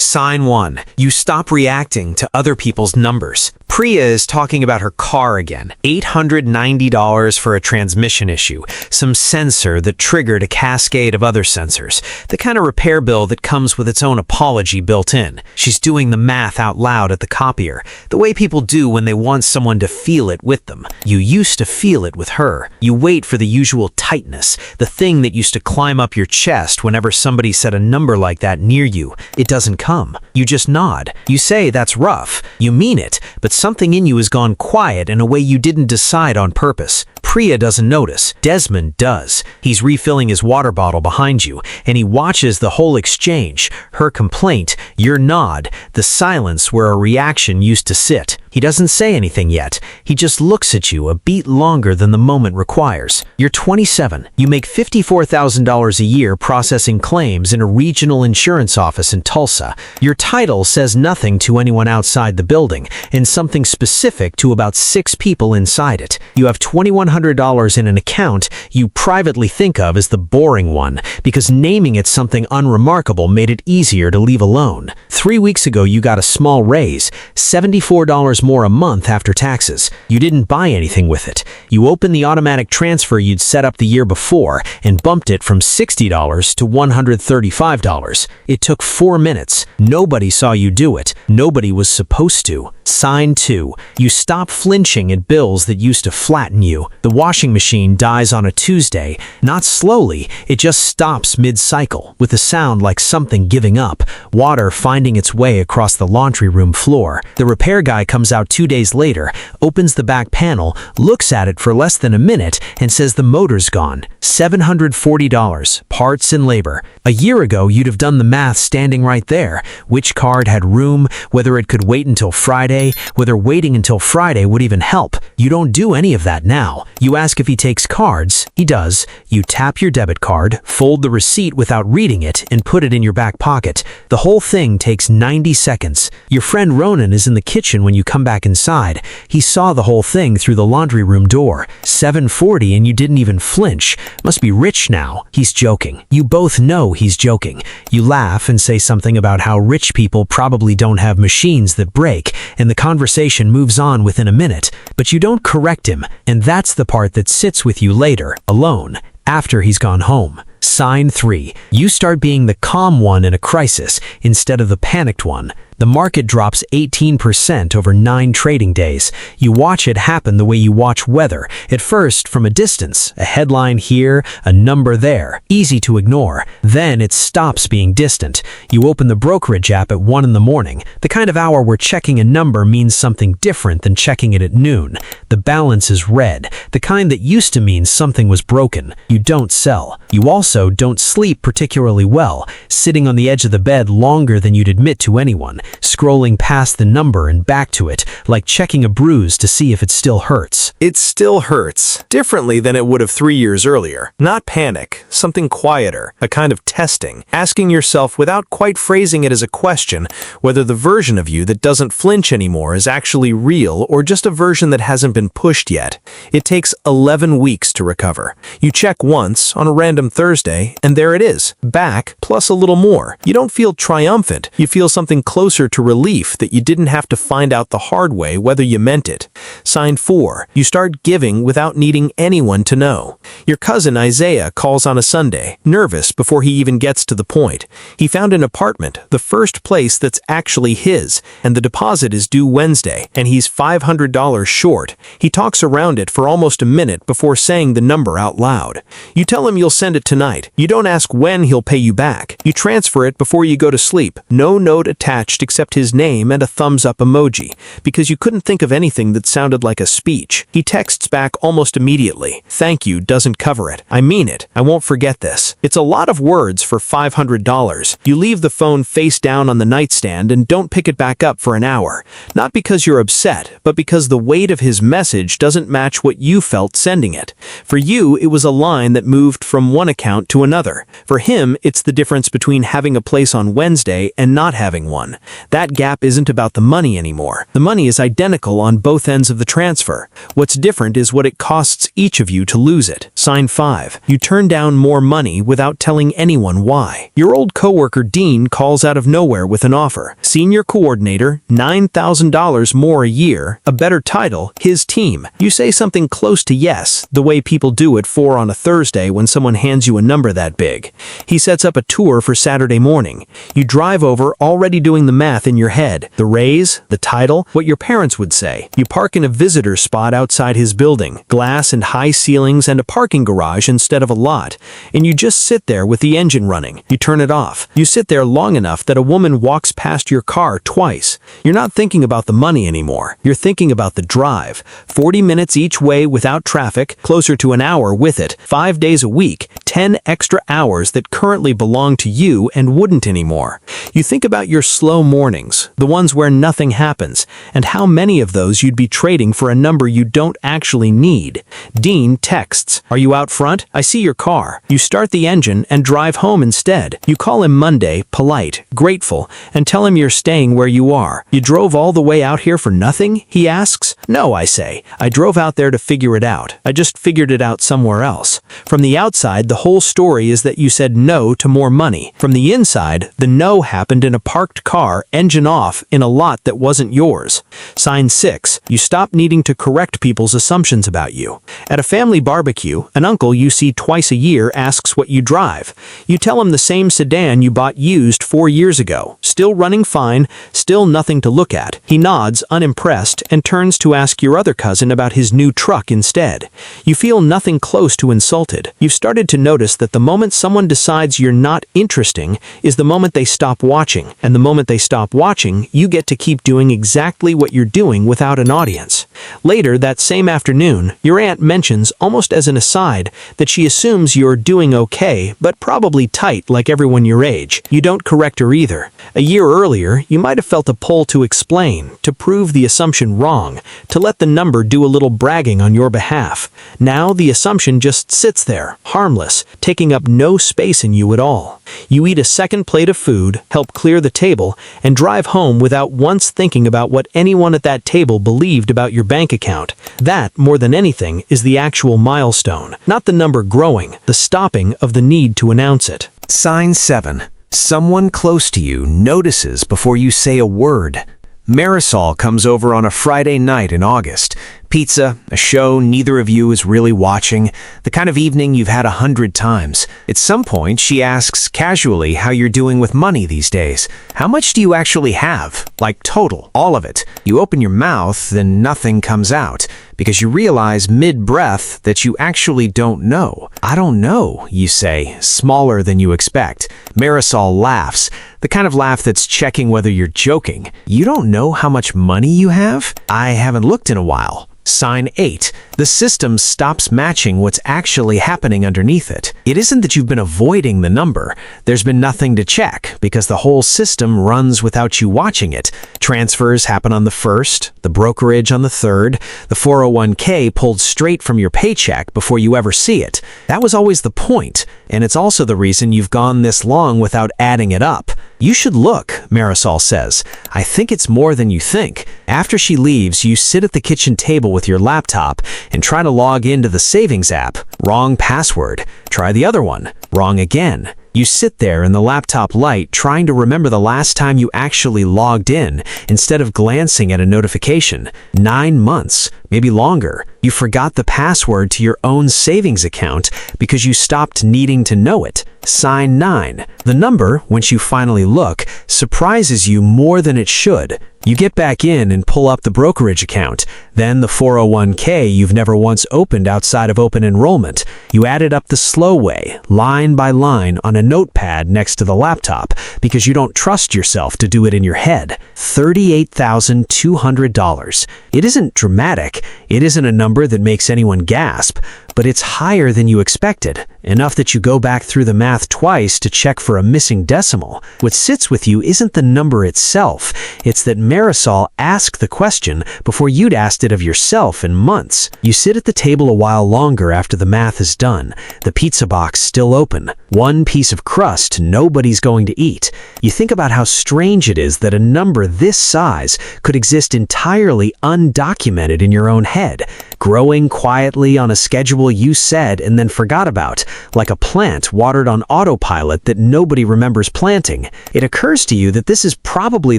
Sign 1. You stop reacting to other people's numbers. Priya is talking about her car again. $890 for a transmission issue, some sensor that triggered a cascade of other sensors, the kind of repair bill that comes with its own apology built in. She's doing the math out loud at the copier, the way people do when they want someone to feel it with them. You used to feel it with her. You wait for the usual tightness, the thing that used to climb up your chest whenever somebody said a number like that near you. It doesn't come. You just nod. You say that's rough. You mean it, but something in you has gone quiet in a way you didn't decide on purpose. Priya doesn't notice. Desmond does. He's refilling his water bottle behind you, and he watches the whole exchange. Her complaint, your nod, the silence where a reaction used to sit. He doesn't say anything yet. He just looks at you a beat longer than the moment requires. You're 27. You make $54,000 a year processing claims in a regional insurance office in Tulsa. Your title says nothing to anyone outside the building, and something specific to about 6 people inside it. You have $2,100 in an account you privately think of as the boring one, because naming it something unremarkable made it easier to leave alone. 3 weeks ago, you got a small raise, $74 more a month after taxes. You didn't buy anything with it. You opened the automatic transfer you'd set up the year before and bumped it from $60 to $135. It took 4 minutes. Nobody saw you do it. Nobody was supposed to. Sign 2. You stop flinching at bills that used to flatten you. The washing machine dies on a Tuesday. Not slowly, it just stops mid-cycle, with a sound like something giving up, water finding its way across the laundry room floor. The repair guy comes out 2 days later, opens the back panel, looks at it for less than a minute, and says the motor's gone. $740, parts and labor. A year ago, you'd have done the math standing right there. Which card had room, whether it could wait until Friday, whether waiting until Friday would even help. You don't do any of that now. You ask if he takes cards. He does. You tap your debit card, fold the receipt without reading it, and put it in your back pocket. The whole thing takes 90 seconds. Your friend Ronan is in the kitchen when you come back inside. He saw the whole thing through the laundry room door. $740 and you didn't even flinch. Must be rich now. He's joking. You both know he's joking. You laugh and say something about how rich people probably don't have machines that break, and the conversation moves on within a minute. But you don't correct him, and that's the part that sits with you later, alone, after he's gone home. Sign 3. You start being the calm one in a crisis instead of the panicked one. The market drops 18% over 9 trading days. You watch it happen the way you watch weather. At first, from a distance, a headline here, a number there, easy to ignore. Then it stops being distant. You open the brokerage app at 1 in the morning, the kind of hour where checking a number means something different than checking it at noon. The balance is red, the kind that used to mean something was broken. You don't sell. You also don't sleep particularly well, sitting on the edge of the bed longer than you'd admit to anyone, scrolling past the number and back to it, like checking a bruise to see if it still hurts. It still hurts, differently than it would have 3 years earlier. Not panic, something quieter, a kind of testing, asking yourself without quite phrasing it as a question whether the version of you that doesn't flinch anymore is actually real or just a version that hasn't been pushed yet. It takes 11 weeks to recover. You check once on a random Thursday, and there it is, back plus a little more. You don't feel triumphant. You feel something closer to relief that you didn't have to find out the hard way whether you meant it. Sign 4. You start giving without needing anyone to know. Your cousin Isaiah calls on a Sunday, nervous before he even gets to the point. He found an apartment, the first place that's actually his, and the deposit is due Wednesday, and he's $500 short. He talks around it for almost a minute before saying the number out loud. You tell him you'll send it tonight. You don't ask when he'll pay you back. You transfer it before you go to sleep. No note attached except his name and a thumbs up emoji, because you couldn't think of anything that sounded like a speech. He texts back almost immediately. Thank you doesn't cover it. I mean it. I won't forget this. It's a lot of words for $500. You leave the phone face down on the nightstand and don't pick it back up for an hour. Not because you're upset, but because the weight of his message doesn't match what you felt sending it. For you, it was a line that moved from one account to another. For him, it's the difference between having a place on Wednesday and not having one. That gap isn't about the money anymore. The money is identical on both ends of the transfer. What's different is what it costs each of you to lose it. Sign 5. You turn down more money without telling anyone why. Your old coworker Dean calls out of nowhere with an offer. Senior coordinator, $9,000 more a year, a better title, his team. You say something close to yes, the way people do at 4 on a Thursday when someone hands you a number that big. He sets up a tour for Saturday morning. You drive over already doing the math in your head. The raise, the title, what your parents would say. You park in a visitor spot outside his building, glass and high ceilings and a parking garage instead of a lot. And you just sit there with the engine running. You turn it off. You sit there long enough that a woman walks past your car twice. You're not thinking about the money anymore. You're thinking about the drive. 40 minutes each way without traffic, closer to an hour with it, 5 days a week, 10 extra hours that currently belong to you and wouldn't anymore. You think about your slow mornings, the ones where nothing happens, and how many of those you'd be trading for a number you don't actually need. Dean texts, "Are you out front? I see your car." You start the engine and drive home instead. You call him Monday, polite, grateful, and tell him you're staying where you are. "You drove all the way out here for nothing?" he asks. "No," I say. "I drove out there to figure it out. I just figured it out somewhere else." From the outside, the whole story is that you said no to more money. From the inside, the no happened in a parked car, engine off, in a lot that wasn't yours. Sign 6. You stop needing to correct people's assumptions about you. At a family barbecue, an uncle you see twice a year asks what you drive. You tell him the same sedan you bought used 4 years ago. Still running fine, still nothing to look at. He nods, unimpressed, and turns to ask your other cousin about his new truck instead. You feel nothing close to insulted. You've started to notice that the moment someone decides you're not interesting is the moment they stop watching, and the moment they stop watching, you get to keep doing exactly what you're doing without an audience. Later, that same afternoon, your aunt mentions, almost as an aside, that she assumes you're doing okay, but probably tight like everyone your age. You don't correct her either. A year earlier, you might have felt a pull to explain, to prove the assumption wrong, to let the number do a little bragging on your behalf. Now the assumption just sits there, harmless, taking up no space in you at all. You eat a second plate of food, help clear the table, and drive home without once thinking about what anyone at that table believed about your bank account. That, more than anything, is the actual milestone, not the number growing, the stopping of the need to announce it. Sign 7. Someone close to you notices before you say a word. Marisol comes over on a Friday night in August. Pizza, a show neither of you is really watching, the kind of evening you've had 100 times. At some point, she asks casually how you're doing with money these days. How much do you actually have? Like total, all of it. You open your mouth, then nothing comes out, because you realize mid-breath that you actually don't know. "I don't know," you say, smaller than you expect. Marisol laughs, the kind of laugh that's checking whether you're joking. "You don't know how much money you have? I haven't looked in a while." Sign 8. The system stops matching what's actually happening underneath it. It isn't that you've been avoiding the number. There's been nothing to check because the whole system runs without you watching it. Transfers happen on the 1st, the brokerage on the 3rd, the 401k pulled straight from your paycheck before you ever see it. That was always the point, and it's also the reason you've gone this long without adding it up. "You should look," Marisol says. "I think it's more than you think." After she leaves, you sit at the kitchen table with your laptop and try to log into the savings app. Wrong password. Try the other one. Wrong again. You sit there in the laptop light trying to remember the last time you actually logged in instead of glancing at a notification. 9 months, maybe longer. You forgot the password to your own savings account because you stopped needing to know it. Sign 9. The number, once you finally look, surprises you more than it should. You get back in and pull up the brokerage account, then the 401k you've never once opened outside of open enrollment. You add it up the slow way, line by line on a notepad next to the laptop, because you don't trust yourself to do it in your head. $38,200. It isn't dramatic. It isn't a number that makes anyone gasp, but it's higher than you expected. enough that you go back through the math twice to check for a missing decimal. What sits with you isn't the number itself, it's that Marisol asked the question before you'd asked it of yourself in months. You sit at the table a while longer after the math is done, the pizza box still open, one piece of crust nobody's going to eat. You think about how strange it is that a number this size could exist entirely undocumented in your own head, growing quietly on a schedule you said and then forgot about, like a plant watered on autopilot that nobody remembers planting. It occurs to you that this is probably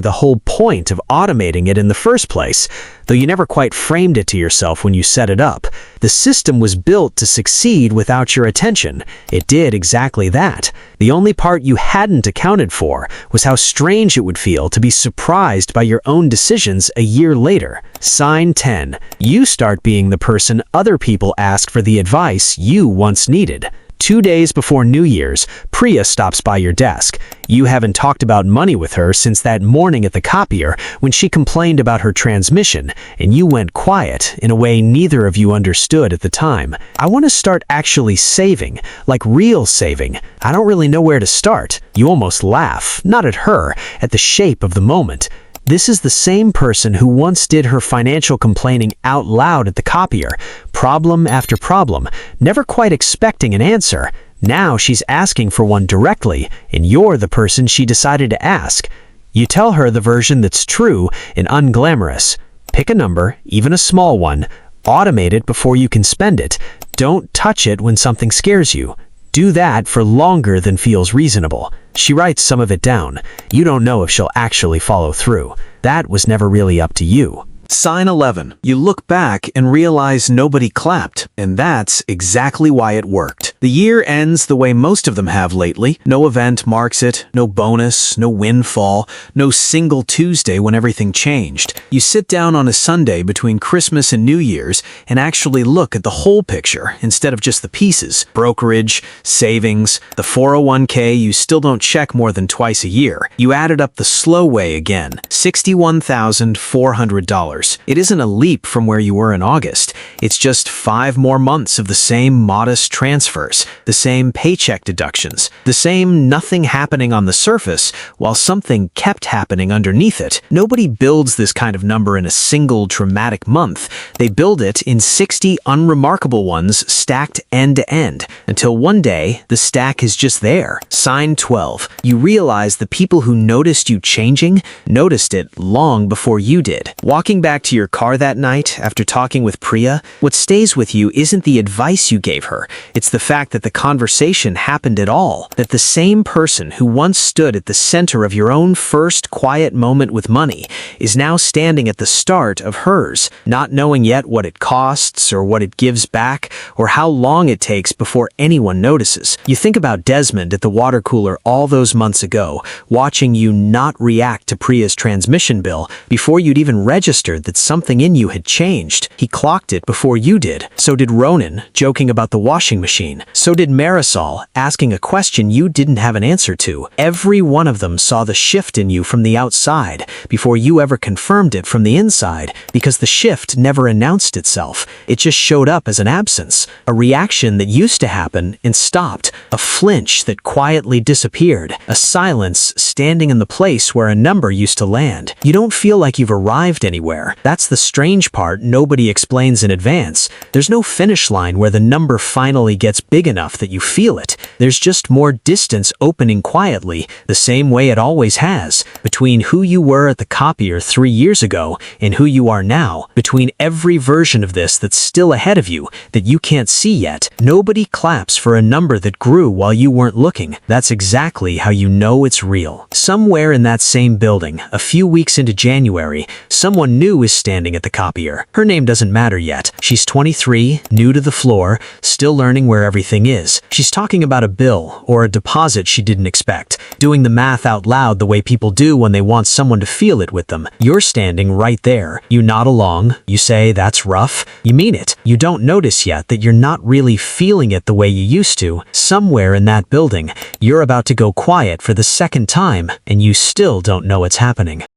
the whole point of automating it in the first place, though you never quite framed it to yourself when you set it up. The system was built to succeed without your attention. It did exactly that. The only part you hadn't accounted for was how strange it would feel to be surprised by your own decisions a year later. Sign 10. You start being the person other people ask for the advice you once needed. 2 days before New Year's, Priya stops by your desk. You haven't talked about money with her since that morning at the copier when she complained about her transmission, and you went quiet in a way neither of you understood at the time. I want to start actually saving, like real saving. I don't really know where to start. You almost laugh, not at her, at the shape of the moment. This is the same person who once did her financial complaining out loud at the copier, problem after problem, never quite expecting an answer. Now she's asking for one directly, and you're the person she decided to ask. You tell her the version that's true and unglamorous. Pick a number, even a small one. Automate it before you can spend it. Don't touch it when something scares you. Do that for longer than feels reasonable. She writes some of it down. You don't know if she'll actually follow through. That was never really up to you. Sign 11. You look back and realize nobody clapped, and that's exactly why it worked. The year ends the way most of them have lately. No event marks it, no bonus, no windfall, no single Tuesday when everything changed. You sit down on a Sunday between Christmas and New Year's and actually look at the whole picture instead of just the pieces. Brokerage, savings, the 401k you still don't check more than twice a year. You added up the slow way again, $61,400. It isn't a leap from where you were in August. It's just 5 more months of the same modest transfers, the same paycheck deductions, the same nothing happening on the surface while something kept happening underneath it. Nobody builds this kind of number in a single dramatic month. They build it in 60 unremarkable ones stacked end to end until one day the stack is just there. Sign 12. You realize the people who noticed you changing noticed it long before you did. Walking back to your car that night after talking with Priya, what stays with you isn't the advice you gave her. It's the fact that the conversation happened at all, that the same person who once stood at the center of your own first quiet moment with money is now standing at the start of hers, not knowing yet what it costs or what it gives back or how long it takes before anyone notices. You think about Desmond at the water cooler all those months ago, watching you not react to Priya's transmission bill before you'd even registered that something in you had changed. He clocked it before you did. So did Ronan, joking about the washing machine. So did Marisol, asking a question you didn't have an answer to. Every one of them saw the shift in you from the outside before you ever confirmed it from the inside, because the shift never announced itself. It just showed up as an absence, a reaction that used to happen and stopped, a flinch that quietly disappeared, a silence standing in the place where a number used to land. You don't feel like you've arrived anywhere. That's the strange part nobody explains in advance. There's no finish line where the number finally gets big enough that you feel it. There's just more distance opening quietly, the same way it always has, between who you were at the copier 3 years ago and who you are now, between every version of this that's still ahead of you, that you can't see yet. Nobody claps for a number that grew while you weren't looking. That's exactly how you know it's real. Somewhere in that same building, a few weeks into January, someone new is standing at the copier. Her name doesn't matter yet. She's 23, new to the floor, still learning where everything is. She's talking about a bill or a deposit she didn't expect, doing the math out loud the way people do when they want someone to feel it with them. You're standing right there. You nod along. You say, "That's rough." You mean it. You don't notice yet that you're not really feeling it the way you used to. Somewhere in that building, you're about to go quiet for the second time, and you still don't know it's happening.